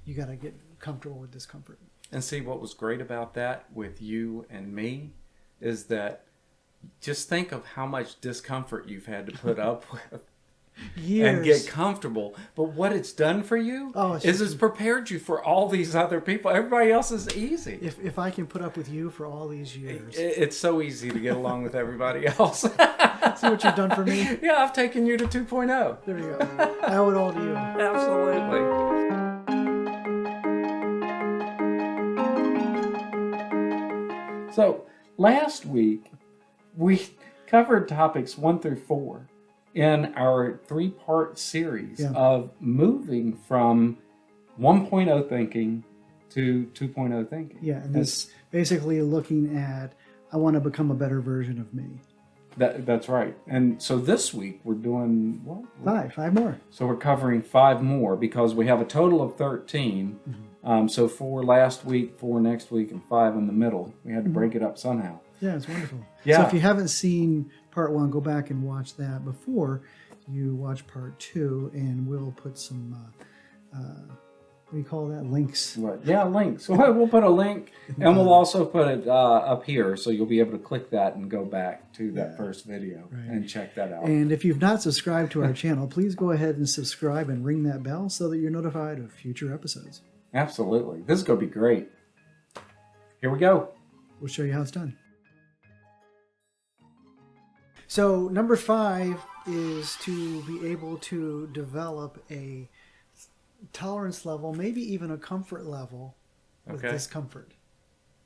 you got to get comfortable with discomfort. And see, what was great about that with you and me is that just think of how much discomfort you've had to put up with. Years. And get comfortable. But what it's done for you is it's prepared you for all these other people. Everybody else is easy. If I can put up with you for all these years. It's so easy to get along with everybody else. See what you've done for me? Yeah, I've taken you to 2.0. There you go. I owe it all to you. Absolutely. So, last week, we covered topics 1 through 4 in our 3-part series of moving from 1.0 thinking to 2.0 thinking. Yeah, and this basically looking at, I want to become a better version of me. That's right. And so this week we're doing what? 5 more. So we're covering 5 more because we have a total of 13. Mm-hmm. So 4 last week, 4 next week, and 5 in the middle. We had to break it up somehow. Yeah, it's wonderful. Yeah. So if you haven't seen part 1, go back and watch that before you watch part 2, and we'll put some, what do you call that? Links. What? Yeah, links. We'll put a link, and we'll also put it up here, so you'll be able to click that and go back to that first video and check that out. And if you've not subscribed to our channel, please go ahead and subscribe and ring that bell so that you're notified of future episodes. Absolutely. This is going to be great. Here we go. We'll show you how it's done. So number 5 is to be able to develop a tolerance level, maybe even a comfort level with discomfort.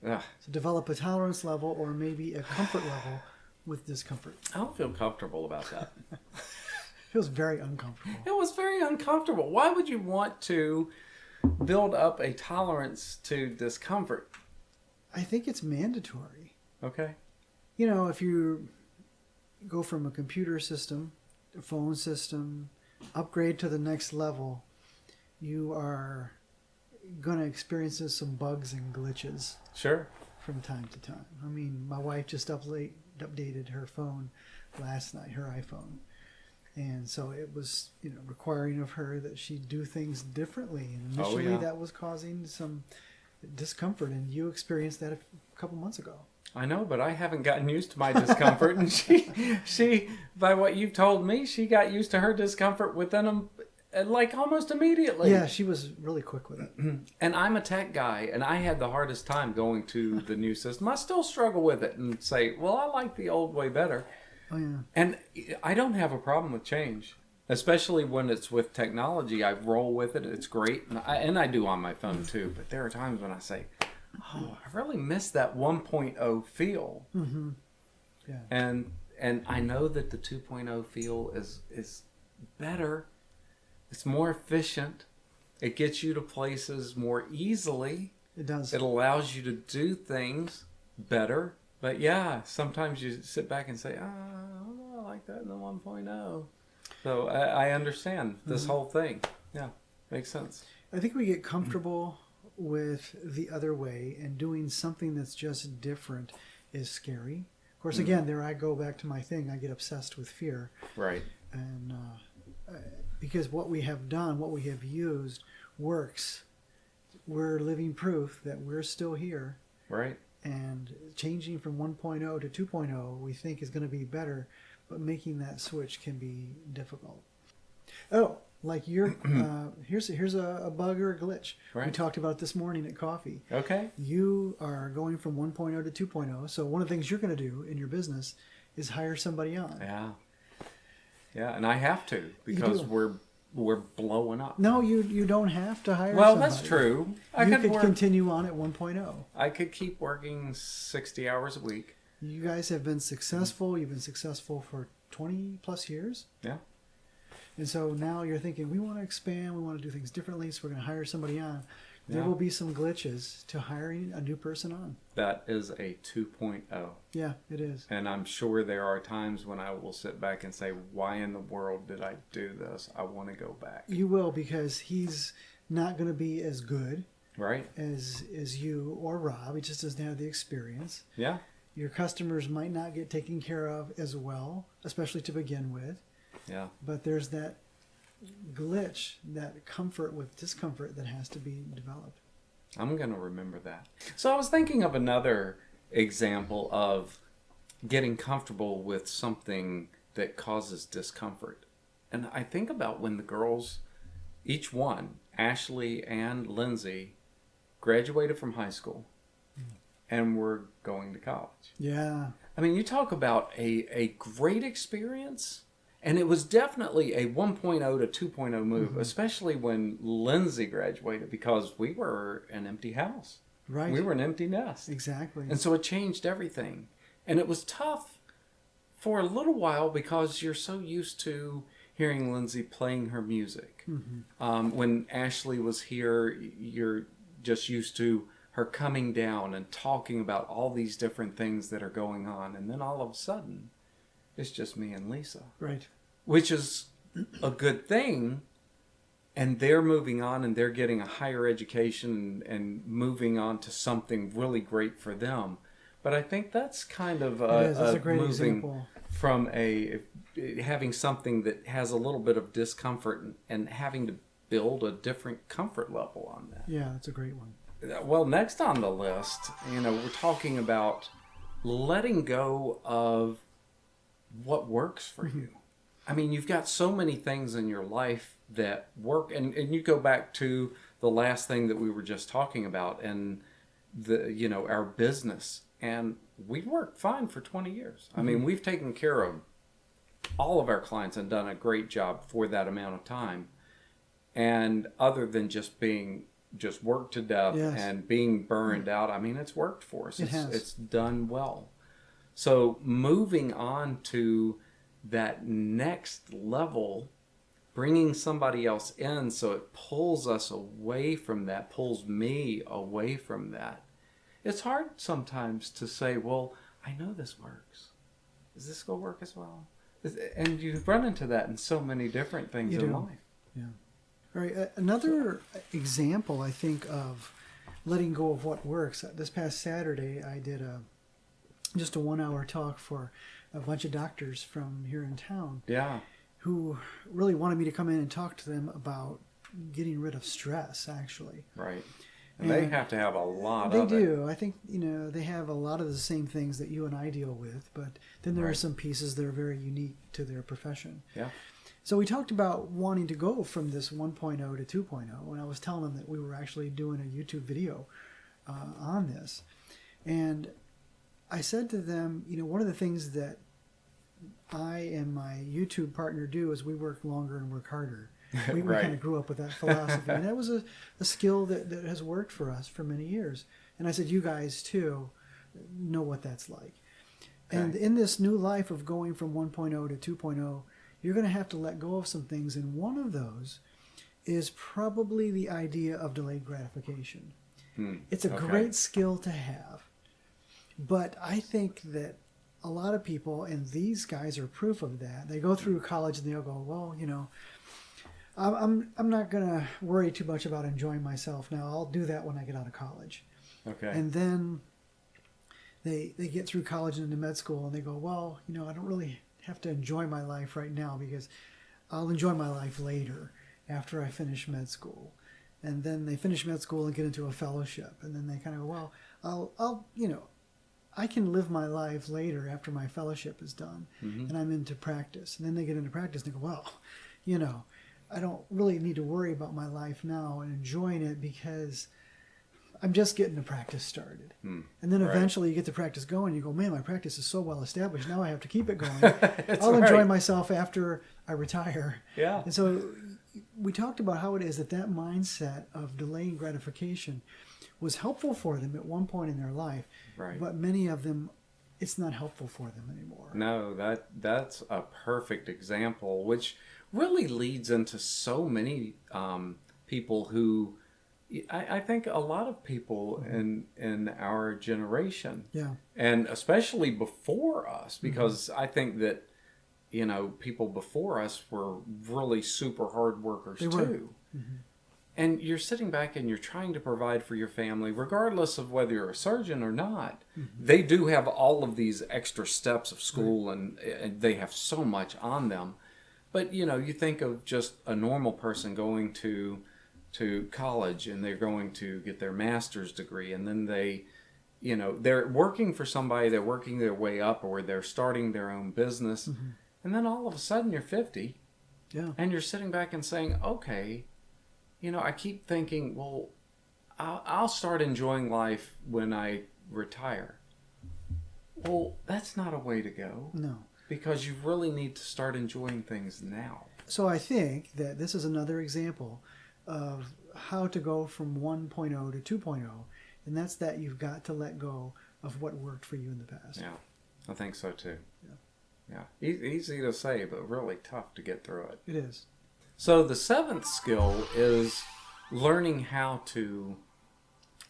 So develop a tolerance level or maybe a comfort level with discomfort. I don't feel comfortable about that. It feels very uncomfortable. It was very uncomfortable. Why would you want to build up a tolerance to discomfort? I think it's mandatory. Okay. You know, if you go from a computer system, a phone system, upgrade to the next level, you are going to experience some bugs and glitches. Sure. From time to time. I mean, my wife just updated her phone last night, her iPhone. And so it was, requiring of her that she do things differently. And initially that was causing some discomfort. And you experienced that a couple months ago. I know, but I haven't gotten used to my discomfort. And she, by what you've told me, she got used to her discomfort within them, like almost immediately. Yeah, she was really quick with it. And I'm a tech guy, and I had the hardest time going to the new system. I still struggle with it and say, well, I like the old way better. Oh, yeah. And I don't have a problem with change, especially when it's with technology. I roll with it. It's great. And I do on my phone, too. But there are times when I say, oh, I really miss that 1.0 feel. Mm-hmm. Yeah. And I know that the 2.0 feel is better. It's more efficient. It gets you to places more easily. It does. It allows you to do things better. But yeah, sometimes you sit back and say, oh, I like that in the 1.0. So I understand this whole thing. Yeah, makes sense. I think we get comfortable with the other way, and doing something that's just different is scary. Of course, again, there I go back to my thing. I get obsessed with fear. Right. And because what we have done, what we have used works. We're living proof that we're still here. Right. And changing from 1.0 to 2.0 we think is going to be better, but making that switch can be difficult. Oh, like you're here's a bug or a glitch. Right. We talked about this morning at coffee. Okay. You are going from 1.0 to 2.0. So one of the things you're going to do in your business is hire somebody on. Yeah. Yeah, and I have to because we're blowing up. No, you don't have to hire well, somebody. That's true. You could continue on at 1.0. I could keep working 60 hours a week. You guys have been successful. You've been successful for 20 plus years. Yeah. And so now you're thinking, we want to expand, we want to do things differently, so we're going to hire somebody on. There will be some glitches to hiring a new person on. That is a 2.0. Yeah, it is. And I'm sure there are times when I will sit back and say, why in the world did I do this? I want to go back. You will, because he's not going to be as good right as you or Rob. He just doesn't have the experience. Yeah. Your customers might not get taken care of as well, especially to begin with. Yeah. But there's that glitch, that comfort with discomfort that has to be developed. I'm going to remember that. So I was thinking of another example of getting comfortable with something that causes discomfort. And I think about when the girls, each one, Ashley and Lindsay, graduated from high school and were going to college. Yeah. I mean, you talk about a great experience. And it was definitely a 1.0 to 2.0 move, especially when Lindsay graduated, because we were an empty house. Right. We were an empty nest. Exactly. And so it changed everything. And it was tough for a little while because you're so used to hearing Lindsay playing her music. When Ashley was here, you're just used to her coming down and talking about all these different things that are going on. And then all of a sudden, it's just me and Lisa. Right. Which is a good thing. And they're moving on and they're getting a higher education and moving on to something really great for them. But I think that's kind of That's a great moving example. From having something that has a little bit of discomfort and having to build a different comfort level on that. Yeah, that's a great one. Well, next on the list, we're talking about letting go of what works for you. I mean, you've got so many things in your life that work, and you go back to the last thing that we were just talking about, and our business, and we worked fine for 20 years. I mean, we've taken care of all of our clients and done a great job for that amount of time. And other than just being worked to death and being burned out, I mean, it's worked for us. It's done well. So moving on to that next level, bringing somebody else in so it pulls us away from that, pulls me away from that. It's hard sometimes to say, well, I know this works. Is this going to work as well? And you run into that in so many different things in life. Yeah. All right. Another example, I think, of letting go of what works. This past Saturday, I did just a 1-hour talk for a bunch of doctors from here in town. Yeah. Who really wanted me to come in and talk to them about getting rid of stress, actually. Right. And they have to have a lot of it. They do. I think, they have a lot of the same things that you and I deal with, but then there are some pieces that are very unique to their profession. Yeah. So we talked about wanting to go from this 1.0 to 2.0, and I was telling them that we were actually doing a YouTube video on this. And I said to them, one of the things that I and my YouTube partner do is we work longer and work harder. We kind of grew up with that philosophy. And that was a skill that has worked for us for many years. And I said, you guys, too, know what that's like. Okay. And in this new life of going from 1.0 to 2.0, you're going to have to let go of some things. And one of those is probably the idea of delayed gratification. It's a great skill to have. But I think that a lot of people, and these guys are proof of that, they go through college and they'll go, well, I'm not going to worry too much about enjoying myself now. I'll do that when I get out of college. Okay. And then they get through college and into med school and they go, well, I don't really have to enjoy my life right now because I'll enjoy my life later after I finish med school. And then they finish med school and get into a fellowship. And then they kind of go, well, I'll I can live my life later after my fellowship is done and I'm into practice. And then they get into practice and they go, well, I don't really need to worry about my life now and enjoying it because I'm just getting the practice started. And then eventually you get the practice going. You go, man, my practice is so well established. Now I have to keep it going. I'll enjoy myself after I retire. Yeah. And so we talked about how it is that mindset of delaying gratification was helpful for them at one point in their life. Right. But many of them, it's not helpful for them anymore. No, that's a perfect example, which really leads into so many people who, I think a lot of people in our generation, and especially before us, because I think that, people before us were really super hard workers too. And you're sitting back and you're trying to provide for your family, regardless of whether you're a surgeon or not. They do have all of these extra steps of school and they have so much on them. But you think of just a normal person going to college, and they're going to get their master's degree, and then they're working for somebody, they're working their way up, or they're starting their own business, and then all of a sudden you're 50, and you're sitting back and saying, okay, I keep thinking, well, I'll start enjoying life when I retire. Well, that's not a way to go. No. Because you really need to start enjoying things now. So I think that this is another example of how to go from 1.0 to 2.0, and that's that you've got to let go of what worked for you in the past. Yeah, I think so too. Yeah. Easy to say, but really tough to get through it. It is. So the seventh skill is learning how to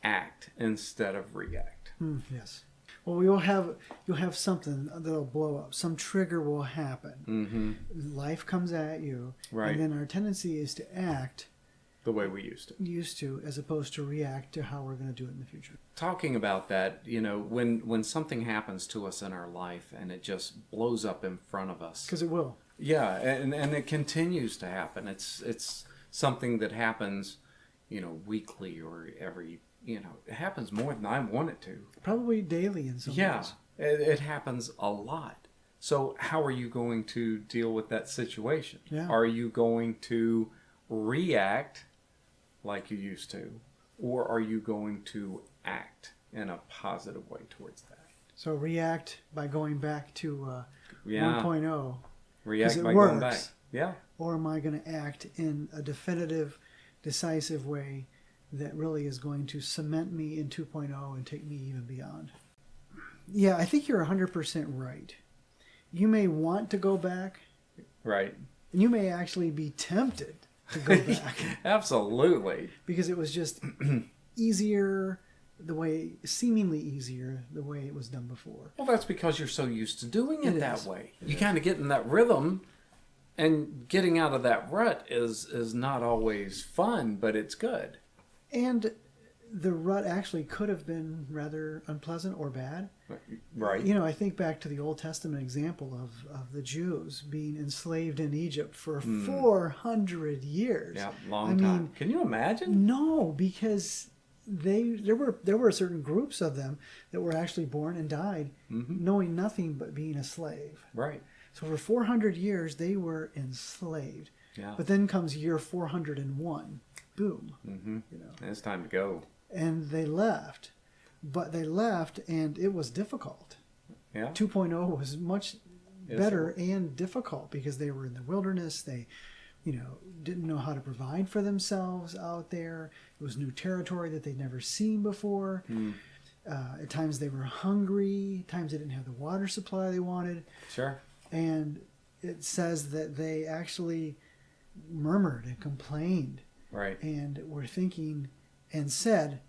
act instead of react. Yes. Well, you'll have something that'll blow up. Some trigger will happen. Mm-hmm. Life comes at you, right? And then our tendency is to act the way we used to, as opposed to react to how we're going to do it in the future. Talking about that, when something happens to us in our life and it just blows up in front of us, because it will. Yeah, and it continues to happen. It's something that happens, weekly or every. It happens more than I want it to. Probably daily in some ways. Yeah, it happens a lot. So how are you going to deal with that situation? Yeah. Are you going to react like you used to? Or are you going to act in a positive way towards that? So react by going back to 1.0. React by going back. Yeah. Or am I going to act in a definitive, decisive way that really is going to cement me in 2.0 and take me even beyond? Yeah, I think you're 100% right. You may want to go back. Right. And you may actually be tempted to go back. Absolutely. Because it was just easier, seemingly easier, the way it was done before. Well, that's because you're so used to doing it that way. You kind of get in that rhythm, and getting out of that rut is not always fun, but it's good. And the rut actually could have been rather unpleasant or bad. Right. I think back to the Old Testament example of the Jews being enslaved in Egypt for 400 years. Yeah, long time. Can you imagine? No, because there were certain groups of them that were actually born and died knowing nothing but being a slave. Right. So for 400 years they were enslaved. Yeah. But then comes year 401. Boom. Mm-hmm. It's time to go. And they left. But they left, and it was difficult. Yeah. 2.0 was much better and difficult because they were in the wilderness. They, didn't know how to provide for themselves out there. It was new territory that they'd never seen before. At times they were hungry. At times they didn't have the water supply they wanted. Sure. And it says that they actually murmured and complained. Right. And were thinking and said,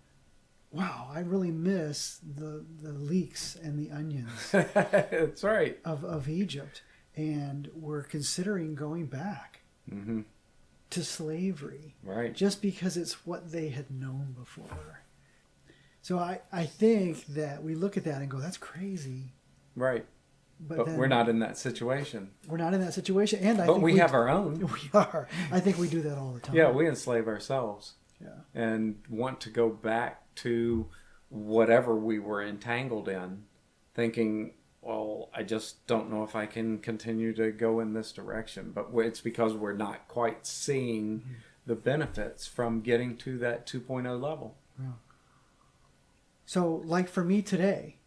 wow, I really miss the leeks and the onions. That's right. Of Egypt. And were considering going back to slavery. Right. Just because it's what they had known before. So I think that we look at that and go, that's crazy. Right. But we're not in that situation. We're not in that situation. And but we have our own. We are. I think we do that all the time. Yeah, we enslave ourselves. Yeah. And want to go back to whatever we were entangled in, thinking, well, I just don't know if I can continue to go in this direction. But it's because we're not quite seeing the benefits from getting to that 2.0 level. Yeah. So, like for me today,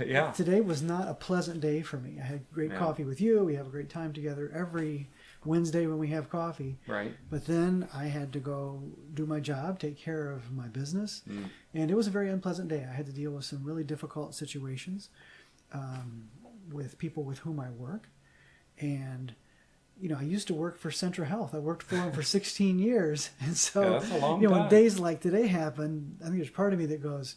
yeah. Today was not a pleasant day for me. I had great coffee with you. We have a great time together every Wednesday when we have coffee. Right. But then I had to go do my job, take care of my business. And it was a very unpleasant day. I had to deal with some really difficult situations with people with whom I work. And, I used to work for Central Health. I worked for them for 16 years. And so, that's a long time. When days like today happen, I think there's part of me that goes,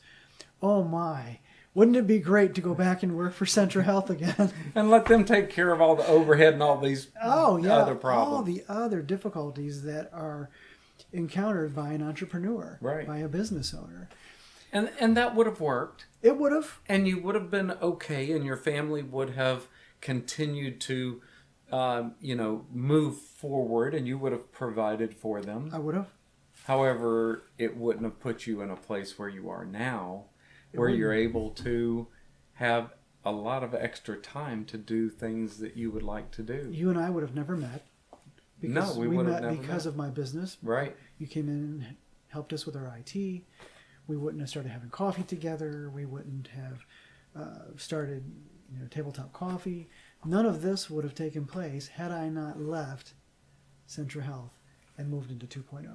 oh my, wouldn't it be great to go back and work for Central Health again? And let them take care of all the overhead and all these other problems. All the other difficulties that are encountered by an entrepreneur, right. by a business owner. And that would have worked. It would have. And you would have been okay, and your family would have continued to move forward, and you would have provided for them. I would have. However, it wouldn't have put you in a place where you are now, where you're able to have a lot of extra time to do things that you would like to do. You and I would have never met. Because we would have met never because met. of my business. Right. You came in and helped us with our IT. We wouldn't have started having coffee together. We wouldn't have started tabletop coffee. None of this would have taken place had I not left Centra Health and moved into 2.0.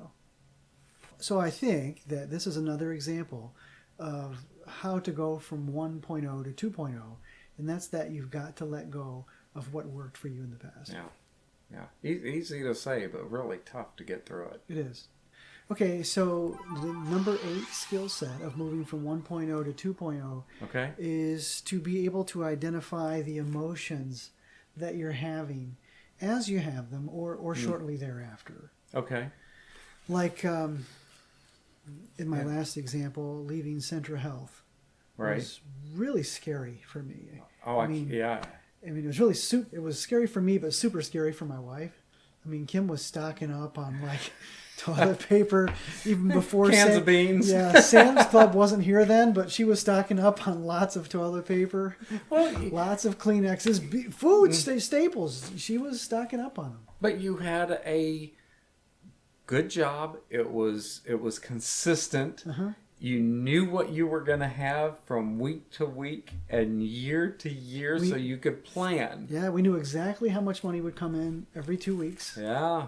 So I think that this is another example of how to go from 1.0 to 2.0, and that's that you've got to let go of what worked for you in the past. Yeah. Easy to say, but really tough to get through it. It is. Okay, so the number 8 skill set of moving from 1.0 to 2.0 is to be able to identify the emotions that you're having as you have them or shortly thereafter. Okay. Like in my last example, leaving Centra Health was really scary for me. I mean, it was really it was scary for me, but super scary for my wife. I mean, Kim was stocking up on toilet paper even before cans of beans. Yeah, Sam's Club wasn't here then, but she was stocking up on lots of toilet paper, lots of Kleenexes, food staples. She was stocking up on them. But you had a good job. It was consistent. Uh-huh. You knew what you were going to have from week to week and year to year, so you could plan. Yeah, we knew exactly how much money would come in every 2 weeks. Yeah.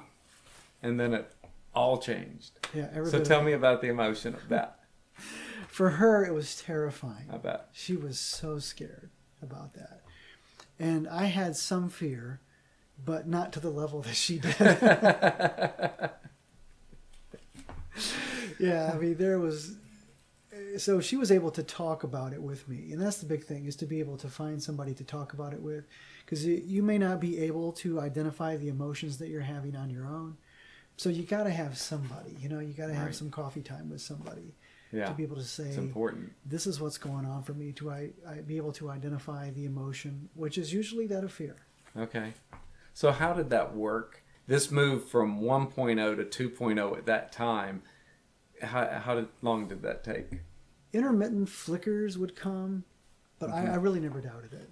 And then it all changed. Yeah. So tell me about the emotion of that. For her, it was terrifying. I bet. She was so scared about that. And I had some fear, but not to the level that she did. Yeah, I mean, there was... So she was able to talk about it with me. And that's the big thing, is to be able to find somebody to talk about it with. Because you may not be able to identify the emotions that you're having on your own. So you got to have somebody. You got to have some coffee time with somebody. To be able to say, it's important. This is what's going on for me, to I be able to identify the emotion, which is usually that of fear. Okay. So how did that work? This move from 1.0 to 2.0 at that time, how long did that take? Intermittent flickers would come, but I really never doubted it.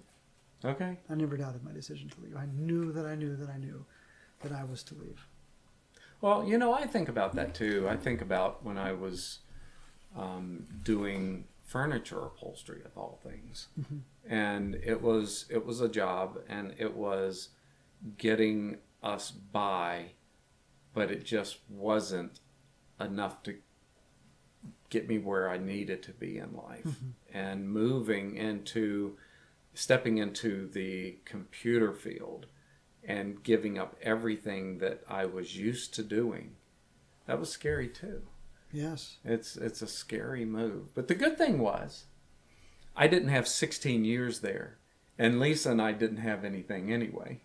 Okay. I never doubted my decision to leave. I knew that I knew that I was to leave. Well, I think about that too. I think about when I was doing furniture upholstery, of all things. Mm-hmm. And it was a job, and it was getting us by, but it just wasn't enough to get me where I needed to be in life. Mm-hmm. And stepping into the computer field and giving up everything that I was used to doing, that was scary too. Yes. It's a scary move. But the good thing was, I didn't have 16 years there, and Lisa and I didn't have anything anyway.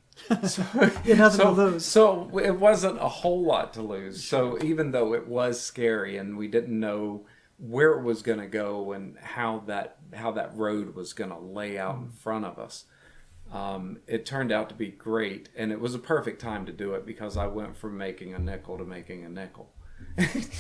So, nothing to lose. So it wasn't a whole lot to lose. So even though it was scary and we didn't know where it was going to go and how that road was going to lay out in front of us, it turned out to be great. And it was a perfect time to do it, because I went from making a nickel to making a nickel.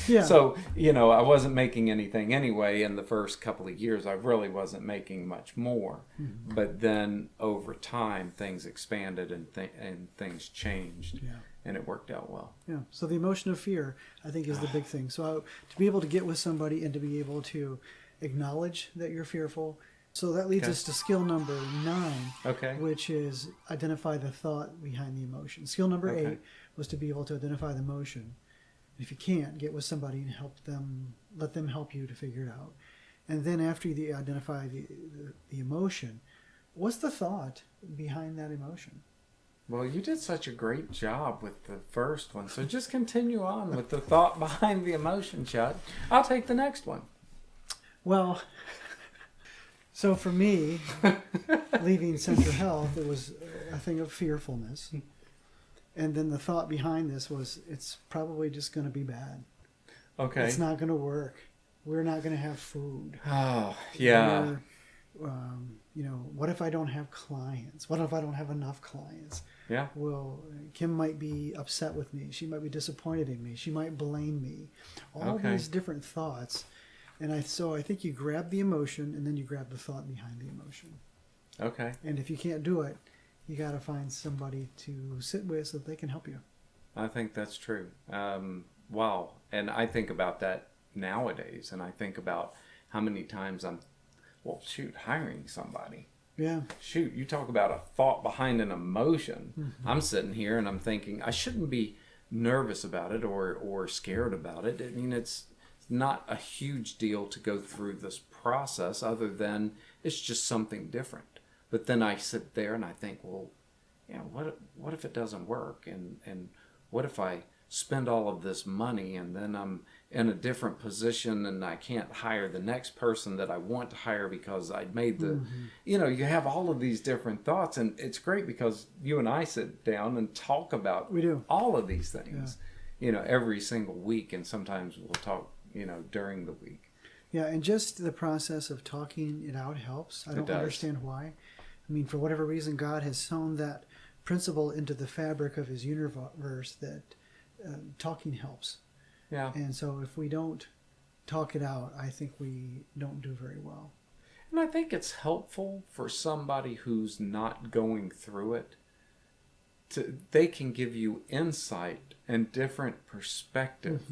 Yeah. So, I wasn't making anything anyway in the first couple of years. I really wasn't making much more. Mm-hmm. But then over time, things expanded and things changed. Yeah. And it worked out well. Yeah. So the emotion of fear, I think, is the big thing. So to be able to get with somebody and to be able to acknowledge that you're fearful. So that leads us to skill number 9, which is identify the thought behind the emotion. Skill number 8 was to be able to identify the emotion. If you can't, get with somebody and let them help you to figure it out. And then after you identify the emotion, what's the thought behind that emotion? Well, you did such a great job with the first one, so just continue on with the thought behind the emotion, Chad. I'll take the next one. Well, so for me, leaving Centra Health, it was a thing of fearfulness. And then the thought behind this was, it's probably just going to be bad. Okay. It's not going to work. We're not going to have food. Oh, yeah. what if I don't have clients? What if I don't have enough clients? Yeah. Well, Kim might be upset with me. She might be disappointed in me. She might blame me. All these different thoughts. And so I think you grab the emotion and then you grab the thought behind the emotion. Okay. And if you can't do it, you got to find somebody to sit with so that they can help you. I think that's true. Wow. And I think about that nowadays, and I think about how many times hiring somebody. Yeah. Shoot, you talk about a thought behind an emotion. Mm-hmm. I'm sitting here and I'm thinking I shouldn't be nervous about it or scared about it. I mean, it's not a huge deal to go through this process other than it's just something different. But then I sit there and I think, well, what if it doesn't work? And what if I spend all of this money and then I'm in a different position and I can't hire the next person that I want to hire because I made the, you have all of these different thoughts, and it's great because you and I sit down and talk about all of these things, every single week, and sometimes we'll talk, during the week. Yeah, and just the process of talking it out helps. I don't understand why. I mean, for whatever reason, God has sown that principle into the fabric of his universe that talking helps. Yeah. And so if we don't talk it out, I think we don't do very well. And I think it's helpful for somebody who's not going through it. They can give you insight and different perspective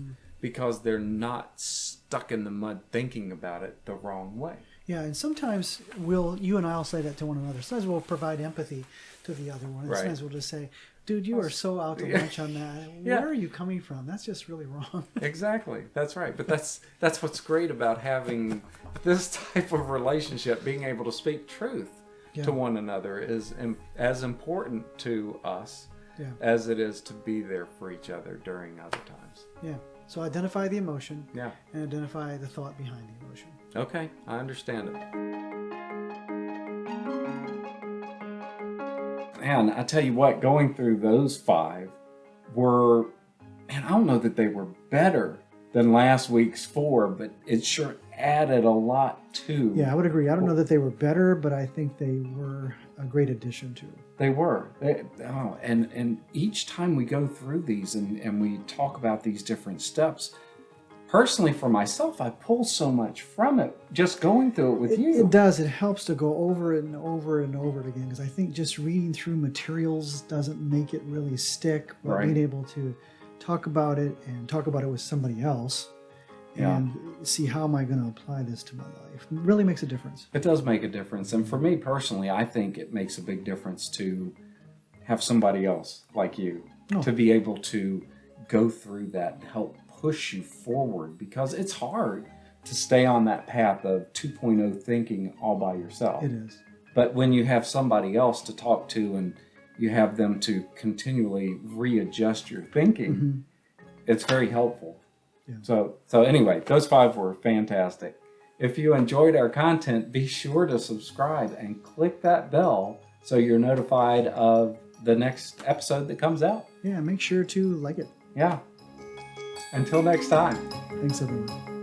because they're not stuck in the mud thinking about it the wrong way. Yeah, and sometimes you and I will say that to one another. Sometimes we'll provide empathy to the other one. And sometimes we'll just say, dude, you are so out to lunch on that. Where are you coming from? That's just really wrong. Exactly. That's right. But that's what's great about having this type of relationship, being able to speak truth to one another is as important to us as it is to be there for each other during other times. Yeah. So identify the emotion and identify the thought behind the emotion. Okay, I understand it. And I tell you what, going through those 5 were, and I don't know that they were better than last week's 4, but it sure added a lot to. Yeah, I would agree. I don't know that they were better, but I think they were a great addition to. They were. And each time we go through these and we talk about these different steps, personally, for myself, I pull so much from it just going through it with you. It does. It helps to go over it and over and over it again, because I think just reading through materials doesn't make it really stick. But being able to talk about it and talk about it with somebody else and see how am I going to apply this to my life really makes a difference. It does make a difference. And for me personally, I think it makes a big difference to have somebody else like you to be able to go through that and help push you forward, because it's hard to stay on that path of 2.0 thinking all by yourself. It is. But when you have somebody else to talk to and you have them to continually readjust your thinking, it's very helpful. Yeah. So anyway, those 5 were fantastic. If you enjoyed our content, be sure to subscribe and click that bell so you're notified of the next episode that comes out. Yeah, make sure to like it. Yeah. Until next time. Thanks, everyone.